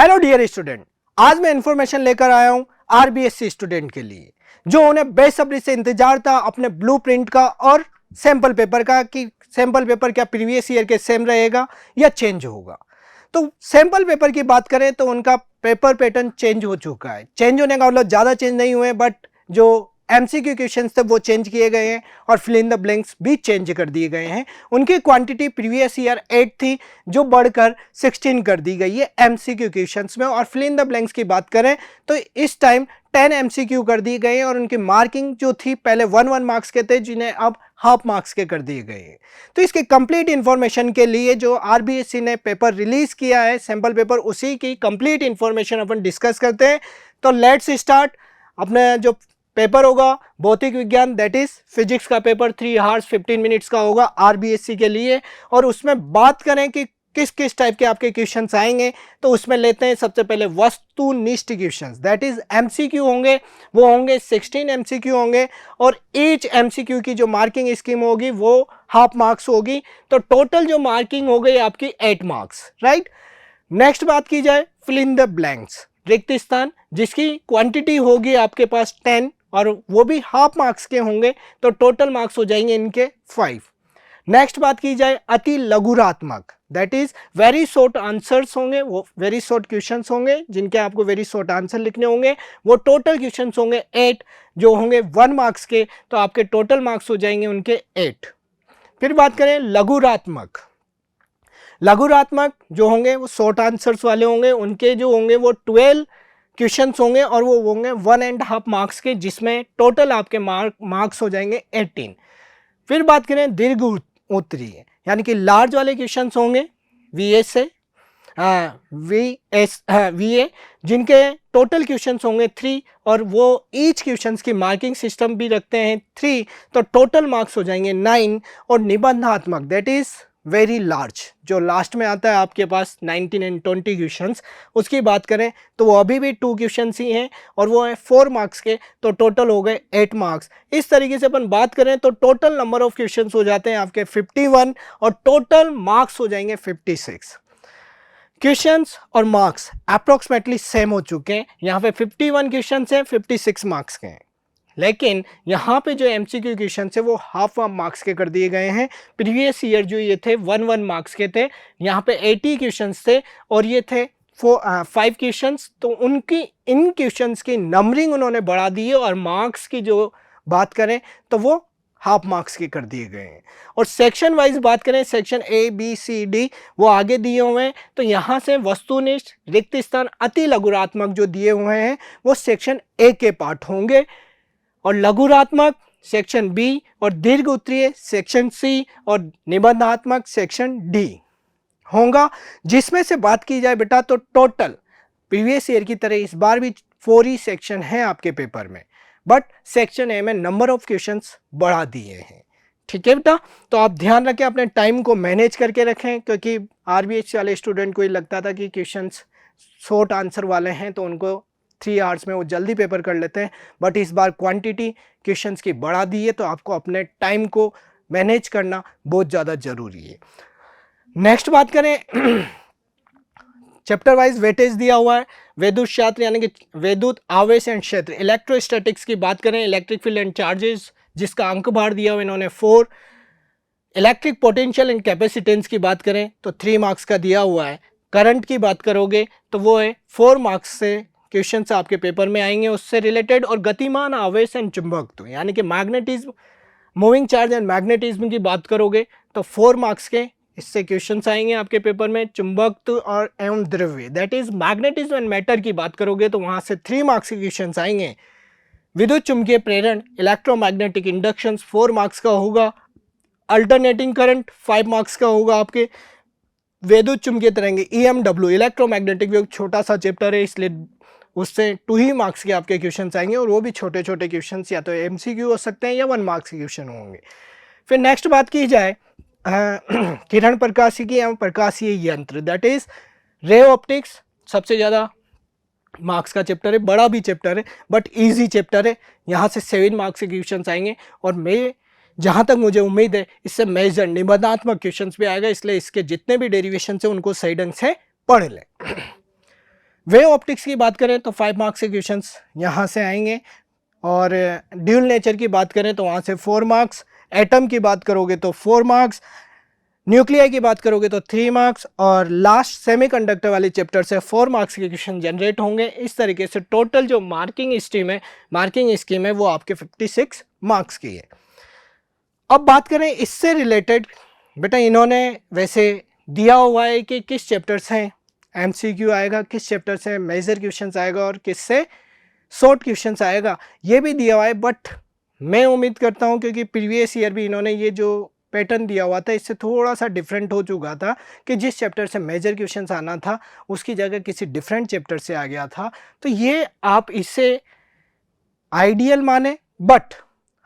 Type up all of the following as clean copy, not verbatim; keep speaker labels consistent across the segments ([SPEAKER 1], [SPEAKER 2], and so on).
[SPEAKER 1] Hello dear student, आज मैं information लेकर आया हूं आरबीएससी स्टूडेंट के लिए जो उन्हें बेसब्री से इंतजार था अपने ब्लूप्रिंट का और सैंपल पेपर का कि सैंपल पेपर क्या प्रीवियस ईयर के सेम रहेगा या चेंज होगा। तो सैंपल पेपर की बात करें तो उनका पेपर पैटर्न चेंज हो चुका है। चेंज होने का मतलब ज़्यादा चेंज नहीं हुए, बट जो एमसीक्यू क्वेश्चंस थे वो चेंज किए गए हैं और फिल इन द ब्लैंक्स भी चेंज कर दिए गए हैं। उनकी क्वांटिटी प्रीवियस ईयर 8 थी जो बढ़कर 16 कर दी गई है एमसीक्यू क्वेश्चंस में। और फिल इन द ब्लैंक्स की बात करें तो इस टाइम 10 एमसीक्यू कर दिए गए हैं और उनकी मार्किंग जो थी पहले 1 मार्क्स के थे जिन्हें अब हाफ मार्क्स के कर दिए गए हैं। तो इसके कंप्लीट इंफॉर्मेशन के लिए जो आरबीएससी ने पेपर रिलीज किया है सैंपल पेपर, उसी की कंप्लीट इंफॉर्मेशन अपन डिस्कस करते हैं। तो लेट्स स्टार्ट। अपने जो पेपर होगा भौतिक विज्ञान दैट इज फिजिक्स का पेपर 3 आवर्स 15 मिनट्स का होगा आरबीएससी के लिए। और उसमें बात करें कि किस किस टाइप के आपके क्वेश्चंस आएंगे तो उसमें लेते हैं सबसे पहले वस्तुनिष्ठ क्वेश्चंस दैट इज एमसीक्यू होंगे। वो होंगे 16 एमसीक्यू होंगे और ईच एमसीक्यू की जो मार्किंग स्कीम होगी वो हाफ मार्क्स होगी। तो टोटल जो मार्किंग हो गई आपकी 8 मार्क्स, राइट। नेक्स्ट बात की जाए फिल इन द ब्लैंक्स, रिक्त स्थान, जिसकी क्वांटिटी होगी आपके पास 10 और वो भी हाफ मार्क्स के होंगे। तो टोटल मार्क्स हो जाएंगे इनके 5। नेक्स्ट बात की जाए अति लघुरात्मक that is very short answers होंगे, वो वेरी शॉर्ट क्वेश्चंस होंगे जिनके आपको वेरी शॉर्ट आंसर लिखने होंगे। वो टोटल क्वेश्चंस होंगे 8 जो होंगे 1 मार्क्स के। तो आपके टोटल मार्क्स हो जाएंगे उनके 8। फिर बात करें लघुरात्मक, लघुरात्मक जो होंगे वो शॉर्ट आंसर्स वाले होंगे। उनके जो होंगे वो 12 क्वेश्चंस होंगे और वो होंगे 1.5 मार्क्स के, जिसमें टोटल आपके मार्क्स हो जाएंगे 18। फिर बात करें दीर्घ उत्तरीय यानी कि लार्ज वाले क्वेश्चंस होंगे वीए से वीए, जिनके टोटल क्वेश्चंस होंगे 3 और वो ईच क्वेश्चंस की मार्किंग सिस्टम भी रखते हैं 3। तो टोटल मार्क्स हो जाएंगे 9। और निबंधात्मक दैट इज वेरी लार्ज जो लास्ट में आता है आपके पास 19 एंड 20 क्वेश्चंस, उसकी बात करें तो वो अभी भी 2 क्वेश्चंस ही हैं और वो है 4 मार्क्स के। तो टोटल हो गए 8 मार्क्स। इस तरीके से अपन बात करें तो टोटल नंबर ऑफ क्वेश्चंस हो जाते हैं आपके 51 और टोटल मार्क्स हो जाएंगे 56। क्वेश्चंस और मार्क्स अप्रोक्सीमेटली सेम हो चुके हैं। यहाँ पे 51 क्वेश्चंस हैं, 56 मार्क्स के हैं, लेकिन यहाँ पे जो एमसीक्यू क्वेश्चन है वो हाफ मार्क्स के कर दिए गए हैं। प्रीवियस ईयर जो ये थे 1 मार्क्स के थे, यहाँ पे 80 क्वेश्चंस थे और ये थे 5 क्वेश्चंस। तो उनकी इन क्वेश्चंस की नंबरिंग उन्होंने बढ़ा दी है और मार्क्स की जो बात करें तो वो हाफ मार्क्स के कर दिए गए हैं। और सेक्शन वाइज बात करें, section A B C D वो आगे दिए हुए हैं। तो यहाँ से वस्तुनिष्ठ, रिक्त स्थान, अति लघुरात्मक जो दिए हुए हैं वो सेक्शन ए के पार्ट होंगे और लघुरात्मक सेक्शन बी और दीर्घ उत्तरीय सेक्शन सी और निबंधात्मक सेक्शन डी होगा। जिसमें से बात की जाए बेटा तो टोटल प्रीवियस ईयर की तरह इस बार भी 4 ही सेक्शन है आपके पेपर में, बट सेक्शन ए में नंबर ऑफ क्वेश्चंस बढ़ा दिए हैं। ठीक है बेटा, तो आप ध्यान रखें, अपने टाइम को मैनेज करके रखें, क्योंकि आरबीएससी वाले स्टूडेंट को ही लगता था कि क्वेश्चंस शॉर्ट आंसर वाले हैं तो उनको 3 आवर्स में वो जल्दी पेपर कर लेते हैं, बट इस बार क्वांटिटी क्वेश्चंस की बढ़ा दी है तो आपको अपने टाइम को मैनेज करना बहुत ज़्यादा जरूरी है। नेक्स्ट बात करें चैप्टर वाइज वेटेज दिया हुआ है। विद्युत क्षेत्र यानी कि विद्युत आवेश एंड क्षेत्र, इलेक्ट्रोस्टैटिक्स की बात करें, इलेक्ट्रिक फील्ड एंड चार्जेस जिसका अंक भार दिया हुआ इन्होंने 4। इलेक्ट्रिक पोटेंशियल एंड कैपेसिटेंस की बात करें तो 3 मार्क्स का दिया हुआ है। करंट की बात करोगे तो वो है 4 मार्क्स से क्वेश्चंस आपके पेपर में आएंगे उससे रिलेटेड। और गतिमान आवेश एंड चुंबकत्व यानी कि magnetism, moving charge and magnetism की बात करोगे तो 4 मार्क्स के इससे क्वेश्चंस आएंगे आपके पेपर में। चुंबकत्व और एवं द्रव्य that is magnetism and matter की बात करोगे तो वहां से 3 मार्क्स के क्वेश्चंस आएंगे। विद्युत चुंबकीय प्रेरण, इलेक्ट्रोमैग्नेटिक इंडक्शन 4 मार्क्स का होगा। अल्टरनेटिंग करंट 5 मार्क्स का होगा आपके। विद्युत चुंबकीय तरंगे EMW, इलेक्ट्रोमैग्नेटिक वेव, छोटा सा चैप्टर है इसलिए उससे 2 ही मार्क्स के आपके क्वेश्चंस आएंगे और वो भी छोटे छोटे क्वेश्चंस या तो एमसीक्यू हो सकते हैं या 1 मार्क्स के क्वेश्चन होंगे। फिर नेक्स्ट बात की जाए किरण प्रकाशिकी एवं प्रकाशीय यंत्र दैट इज रे ऑप्टिक्स, सबसे ज़्यादा मार्क्स का चैप्टर है, बड़ा भी चैप्टर है बट इजी चैप्टर है। यहाँ से 7 मार्क्स के क्वेश्चंस आएंगे और मैं जहाँ तक मुझे उम्मीद है इससे मेजर निबंधात्मक क्वेश्चंस भी आएगा, इसलिए इसके जितने भी डेरिवेशन है उनको सही ढंग से पढ़ लें। वेव ऑप्टिक्स की बात करें तो 5 मार्क्स के क्वेश्चंस यहाँ से आएंगे, और ड्यूल नेचर की बात करें तो वहाँ से 4 मार्क्स, एटम की बात करोगे तो 4 मार्क्स, न्यूक्लियर की बात करोगे तो 3 मार्क्स, और लास्ट सेमीकंडक्टर वाले चैप्टर से 4 मार्क्स के क्वेश्चन जनरेट होंगे। इस तरीके से टोटल जो मार्किंग स्कीम है वो आपके 56 मार्क्स की है। अब बात करें इससे रिलेटेड, बेटा इन्होंने वैसे दिया हुआ है कि किस चैप्टर से एमसीक्यू आएगा, किस चैप्टर से मेजर क्वेश्चंस आएगा और किस से शॉर्ट क्वेश्चंस आएगा, ये भी दिया हुआ है। बट मैं उम्मीद करता हूँ, क्योंकि प्रीवियस ईयर भी इन्होंने ये जो पैटर्न दिया हुआ था इससे थोड़ा सा डिफरेंट हो चुका था कि जिस चैप्टर से मेजर क्वेश्चंस आना था उसकी जगह किसी डिफरेंट चैप्टर से आ गया था। तो ये आप इसे आइडियल माने, बट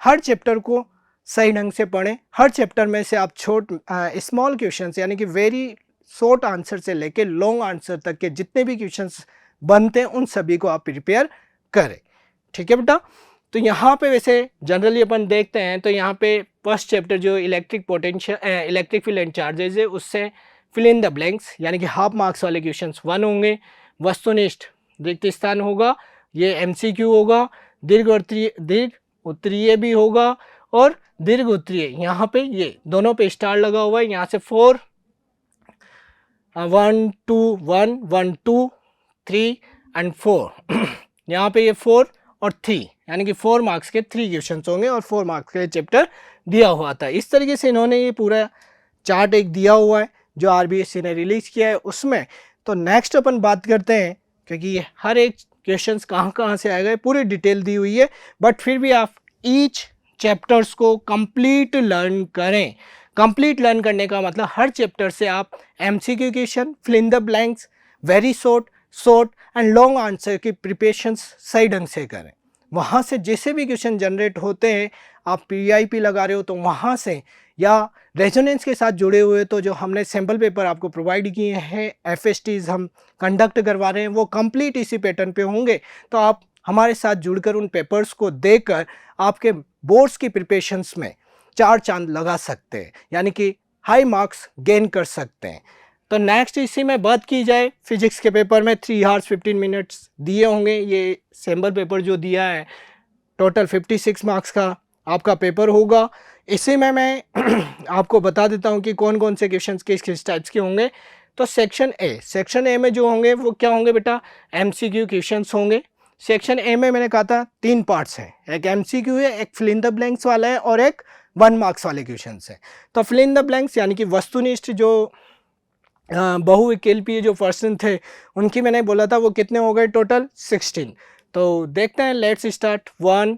[SPEAKER 1] हर चैप्टर को सही ढंग से पढ़ें। हर चैप्टर में से आप स्मॉल क्वेश्चंस यानी कि वेरी शॉर्ट आंसर से लेके लॉन्ग आंसर तक के जितने भी क्वेश्चंस बनते हैं उन सभी को आप प्रिपेयर करें। ठीक है बेटा। तो यहाँ पे वैसे जनरली अपन देखते हैं तो यहाँ पे फर्स्ट चैप्टर जो इलेक्ट्रिक फील्ड एंड चार्जेस है उससे फिल इन द ब्लैंक्स यानी कि हाफ मार्क्स वाले क्वेश्चंस 1 होंगे, वस्तुनिष्ठ रिक्त स्थान होगा, ये एमसीक्यू होगा, दीर्घ उत्तरीय भी होगा और दीर्घ उत्तरीय यहाँ पे ये दोनों पे स्टार लगा हुआ है, यहाँ से 4 1 2 1 1 2 3 एंड 4 यहाँ पे ये 4 और 3 यानी कि 4 मार्क्स के 3 क्वेश्चन होंगे और 4 मार्क्स के चैप्टर दिया हुआ था। इस तरीके से इन्होंने ये पूरा चार्ट एक दिया हुआ है जो आरबीएससी ने रिलीज किया है उसमें। तो नेक्स्ट अपन बात करते हैं, क्योंकि ये हर एक क्वेश्चंस कहाँ से आएगा पूरी डिटेल दी हुई है, बट फिर भी आप ईच चैप्टर्स को कंप्लीट लर्न करें। कंप्लीट लर्न करने का मतलब हर चैप्टर से आप MCQ question, fill in the blanks, very short and long answer की प्रिपरेशंस सही ढंग से करें। वहाँ से जैसे भी क्वेश्चन जनरेट होते हैं, आप पीआईपी लगा रहे हो तो वहाँ से, या रेजोनेंस के साथ जुड़े हुए तो जो हमने सैम्पल पेपर आपको प्रोवाइड किए हैं, एफएसटीज हम कंडक्ट करवा रहे हैं, वो कंप्लीट इसी पैटर्न पे होंगे। तो आप हमारे साथ जुड़कर उन पेपर्स को देखकर आपके बोर्ड्स की प्रिपरेशंस में 4 चांद लगा सकते हैं, यानी कि हाई मार्क्स गेन कर सकते हैं। तो नेक्स्ट इसी में बात की जाए, फिजिक्स के पेपर में 3 hours 15 minutes दिए होंगे। ये सैम्पल पेपर जो दिया है टोटल 56 मार्क्स का आपका पेपर होगा। इसी में मैं आपको बता देता हूँ कि कौन कौन से क्वेश्चंस किस टाइप्स के होंगे। तो सेक्शन ए में जो होंगे वो क्या होंगे बेटा, एमसीक्यू क्वेश्चंस होंगे। सेक्शन ए में मैंने कहा था 3 पार्ट्स हैं, एक एमसीक्यू है, एक फिल इन द ब्लैंक्स वाला है और एक 1 मार्क्स वाले क्वेश्चंस हैं। तो फिल इन द ब्लैंक्स यानी कि वस्तुनिष्ठ जो बहुविकल्पीय जो पर्सन थे उनकी मैंने बोला था वो कितने हो गए, टोटल 16। तो देखते हैं, लेट्स स्टार्ट 1।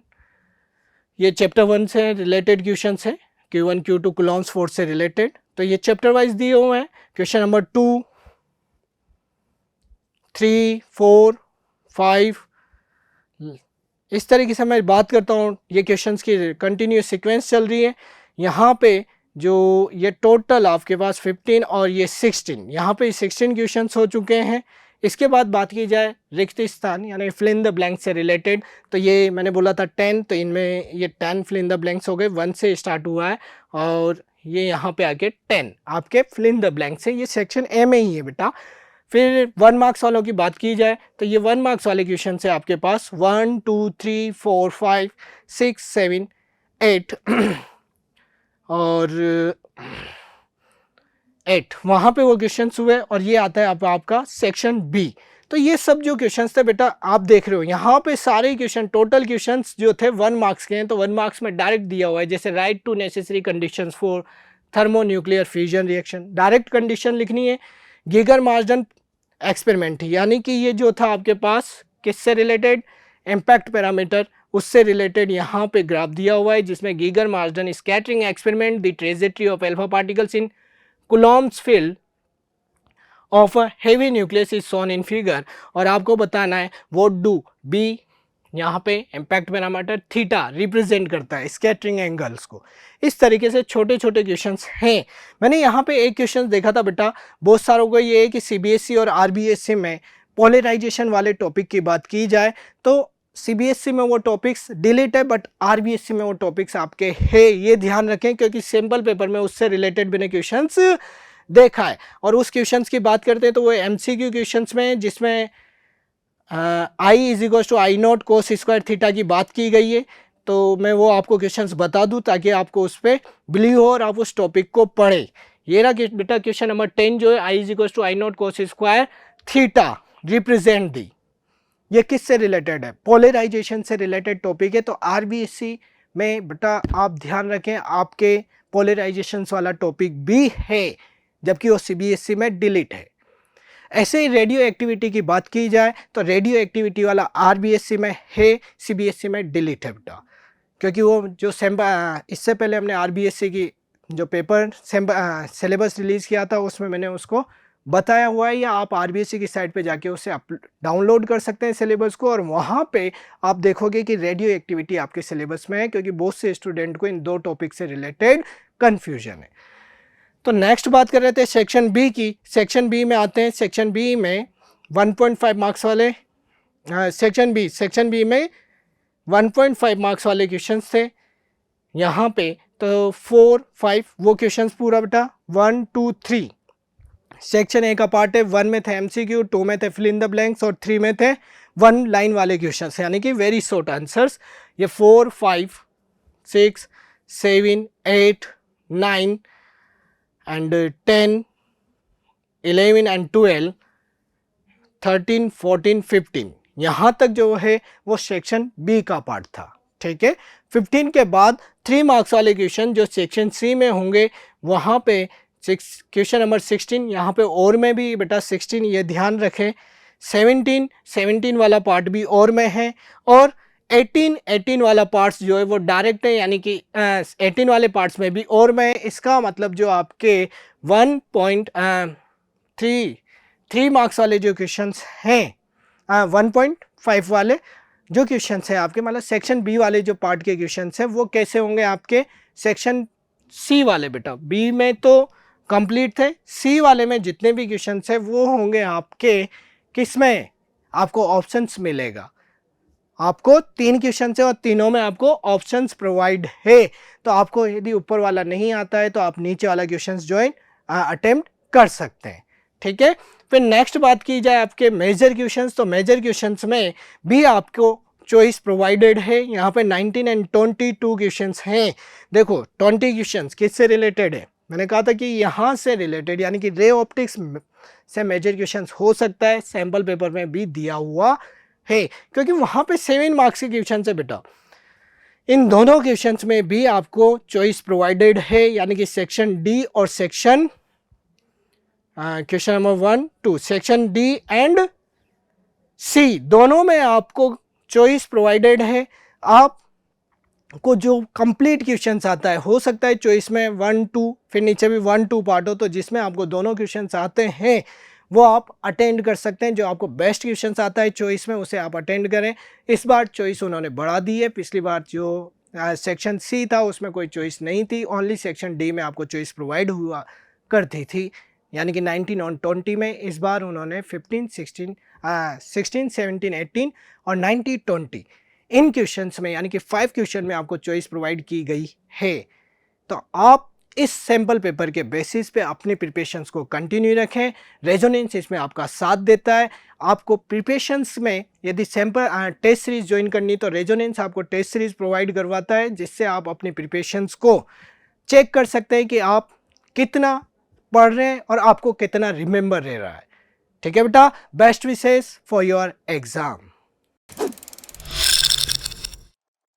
[SPEAKER 1] ये चैप्टर 1 से रिलेटेड क्वेश्चंस है, Q1 Q2 कूलॉम्स फोर्स से रिलेटेड। तो ये चैप्टर वाइज दिए हुए हैं। क्वेश्चन नंबर 2 3 4 5 इस तरीके से मैं बात करता हूँ। ये क्वेश्चंस की कंटिन्यूस सीक्वेंस चल रही है। यहाँ पे जो ये टोटल आपके पास 15 और ये 16, यहाँ पे 16 क्वेश्चंस हो चुके हैं। इसके बाद बात की जाए रिक्त स्थान यानी फिल इन द ब्लैंक से रिलेटेड, तो ये मैंने बोला था 10, तो इनमें ये 10 फिल इन द ब्लैंक्स हो गए, 1 से स्टार्ट हुआ है और ये यहाँ पे आके 10 आपके फिल इन द ब्लैंक से। ये सेक्शन ए में ही है बेटा। फिर 1 मार्क्स वालों की बात की जाए तो ये 1 मार्क्स वाले क्वेश्चन से आपके पास 1 2 3 4 5 6 7 8 और 8 वहाँ पे वो क्वेश्चंस हुए। और ये आता है आपका सेक्शन बी। तो ये सब जो क्वेश्चंस थे बेटा आप देख रहे हो, यहाँ पे सारे क्वेश्चन टोटल क्वेश्चंस जो थे 1 मार्क्स के हैं। तो 1 मार्क्स में डायरेक्ट दिया हुआ है, जैसे write to necessary conditions for thermonuclear fusion reaction, direct condition लिखनी है। गीगर मार्जन एक्सपेरिमेंट यानी कि ये जो था आपके पास किससे रिलेटेड, इम्पैक्ट पैरामीटर, उससे रिलेटेड यहाँ पे ग्राफ दिया हुआ है जिसमें Geiger margin scattering experiment, the trajectory of alpha particles in Coulomb's field of a heavy nucleus is shown in figure. और आपको बताना है व्हाट डू बी, यहाँ पे इम्पैक्ट पैरामीटर थीटा रिप्रेजेंट करता है स्कैटरिंग एंगल्स को। इस तरीके से छोटे छोटे क्वेश्चंस हैं। मैंने यहाँ पे एक क्वेश्चन देखा था बेटा, बहुत सारों को ये है कि सीबीएसई और आरबीएसई में पोलराइजेशन वाले टॉपिक की बात की जाए तो सीबीएसई में वो टॉपिक्स डिलीट है, बट आरबीएसई में वो टॉपिक्स आपके है। ये ध्यान रखें क्योंकि सैम्पल पेपर में उससे रिलेटेड मैंने क्वेश्चंस देखा है। और उस क्वेश्चंस की बात करते हैं तो वो एमसीक्यू क्वेश्चंस में, जिसमें I is equal to I naught cos square theta की बात की गई है, तो मैं वो आपको क्वेश्चंस बता दूं ताकि आपको उस पर बिलीव हो और आप उस टॉपिक को पढ़ें। ये रहा बेटा क्वेश्चन नंबर 10 जो है, I is equal to I naught cos square theta represent दी। ये किससे रिलेटेड है? पोलराइजेशन से रिलेटेड टॉपिक है। तो आरबीएससी में बेटा आप ध्यान रखें, आपके पोलराइजेशन वाला टॉपिक भी है, जबकि वो सीबीएसई में डिलीट है। ऐसे ही रेडियो एक्टिविटी की बात की जाए तो रेडियो एक्टिविटी वाला आरबीएससी में है, सीबीएसई में डिलीट है बेटा, क्योंकि वो जो इससे पहले हमने आरबीएससी की जो पेपर सिलेबस रिलीज़ किया था उसमें मैंने उसको बताया हुआ है, या आप आरबीएससी की साइट पे जाके उसे डाउनलोड कर सकते हैं सिलेबस को, और वहाँ पे आप देखोगे कि रेडियो एक्टिविटी आपके सिलेबस में है, क्योंकि बहुत से स्टूडेंट को इन दो टॉपिक से रिलेटेड कन्फ्यूजन है। तो नेक्स्ट बात कर रहे थे सेक्शन बी की। सेक्शन बी में आते हैं। सेक्शन बी में 1.5 मार्क्स वाले सेक्शन बी में 1.5 मार्क्स वाले क्वेश्चंस थे यहाँ पे। तो 4, 5 वो क्वेश्चंस पूरा बेटा 1, 2, 3 सेक्शन ए का पार्ट है। 1 में थे एमसीक्यू, 2 में थे फिल इन द ब्लैंक्स और 3 में थे 1 लाइन वाले क्वेश्चंस, यानी कि वेरी शॉर्ट आंसर्स। ये 4, 5, 6, 7, 8, 9 and 10, 11 and 12, 13, 14, 15 यहाँ तक जो है वो सेक्शन बी का पार्ट था। ठीक है, 15 के बाद 3 मार्क्स वाले क्वेश्चन जो सेक्शन सी में होंगे, वहाँ पे क्वेश्चन नंबर 16, यहाँ पे और में भी बेटा 16 ये ध्यान रखें। 17 वाला पार्ट भी और में है, और 18 वाला पार्ट्स जो है वो डायरेक्ट है, यानी कि 18 वाले पार्ट्स में भी और में है। इसका मतलब जो आपके 1.3 मार्क्स वाले जो क्वेश्चंस हैं, 1.5 वाले जो क्वेश्चंस हैं आपके, मतलब सेक्शन बी वाले जो पार्ट के क्वेश्चंस हैं वो कैसे होंगे आपके सेक्शन सी वाले बेटा। बी में तो कंप्लीट थे, सी वाले में जितने भी क्वेश्चंस हैं वो होंगे आपके किसमें, आपको ऑप्शंस मिलेगा। आपको 3 क्वेश्चन है और तीनों में आपको ऑप्शंस प्रोवाइड है। तो आपको यदि ऊपर वाला नहीं आता है तो आप नीचे वाला क्वेश्चंस ज्वाइन अटेम्प्ट कर सकते हैं। ठीक है, फिर नेक्स्ट बात की जाए आपके मेजर क्वेश्चंस, तो मेजर क्वेश्चंस में भी आपको चॉइस प्रोवाइडेड है। यहाँ पे 19 and 22 क्वेश्चंस हैं। देखो 20 क्वेश्चंस किससे रिलेटेड है, मैंने कहा था कि यहाँ से रिलेटेड, यानी कि रे ऑप्टिक्स से मेजर क्वेश्चंस हो सकता है, सैम्पल पेपर में भी दिया हुआ है, क्योंकि वहाँ पे 7 मार्क्स के क्वेश्चन है बेटा। इन दोनों क्वेश्चंस में भी आपको चॉइस प्रोवाइडेड है, यानी कि सेक्शन डी और section question number 1, 2 section D and C दोनों में आपको चॉइस प्रोवाइडेड है। आपको जो कंप्लीट क्वेश्चंस आता है, हो सकता है चॉइस में 1, 2 फिर नीचे भी 1, 2 पार्ट हो, तो जिसमें आपको दोनों क्वेश्चंस आते हैं वो आप अटेंड कर सकते हैं। जो आपको बेस्ट क्वेश्चंस आता है चॉइस में उसे आप अटेंड करें। इस बार चॉइस उन्होंने बढ़ा दी है, पिछली बार जो सेक्शन सी था उसमें कोई चॉइस नहीं थी, ओनली सेक्शन डी में आपको चॉइस प्रोवाइड हुआ करती थी, यानी कि 19 और 20 में। इस बार उन्होंने 15, 16, 17, 18 और 19, 20 इन क्वेश्चंस में, यानी कि 5 क्वेश्चन में आपको चॉइस प्रोवाइड की गई है। तो आप इस सैम्पल पेपर के बेसिस पे अपने प्रिपरेशंस को कंटिन्यू रखें। रेजोनेंस इसमें आपका साथ देता है। आपको प्रिपरेशंस में यदि सैम्पल टेस्ट सीरीज ज्वाइन करनी तो रेजोनेंस आपको टेस्ट सीरीज प्रोवाइड करवाता है, जिससे आप अपनी प्रिपरेशंस को चेक कर सकते हैं कि आप कितना पढ़ रहे हैं और आपको कितना रिमेंबर रह रहा है। ठीक है बेटा, best wishes for your exam.